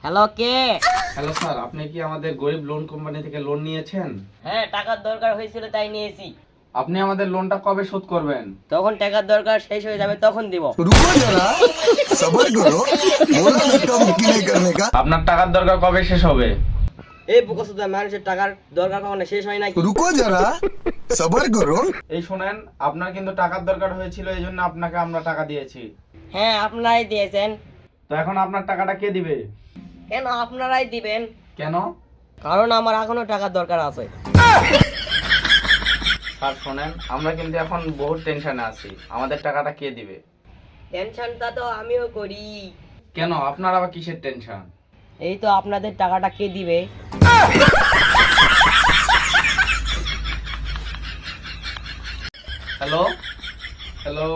Hello, কে? Hello sir, আপনি কি আমাদের গরিব লোন কোম্পানি থেকে লোন নিয়েছেন? হ্যাঁ, টাকার দরকার হয়েছিল তাই নিয়েছি। আপনি আমাদের লোনটা কবে শোধ করবেন? তখন টাকার দরকার শেষ হয়ে যাবে তখন দিব। रुको जरा सबर करो बोला धक्का मुक्की नहीं करने का আপনার টাকার দরকার কবে শেষ হবে? এই বুকসুদা মানুষের টাকার দরকার কখনো শেষ হয় নাকি? रुको जरा सबर करो এই শুনেন, আপনার কিন্তু টাকার দরকার হয়েছিল, এই জন্য আপনাকে আমরা টাকা দিয়েছি। হ্যাঁ, আপনারাই দিয়েছেন। তো এখন আপনার টাকাটা কে দিবে? কেন আপনারাই দিবেন? কেন? কারণ আমার এখনো টাকার দরকার আছে। স্যার শোনেন, আমরা কিন্তু এখন বহুত টেনশনে আছি, আমাদের টাকাটা কে দিবে? টেনশনটা তো আমিও করি। কেন, আপনার আবার কিসের টেনশন? এই তো আপনাদের টাকাটা কে দিবে? Hello hello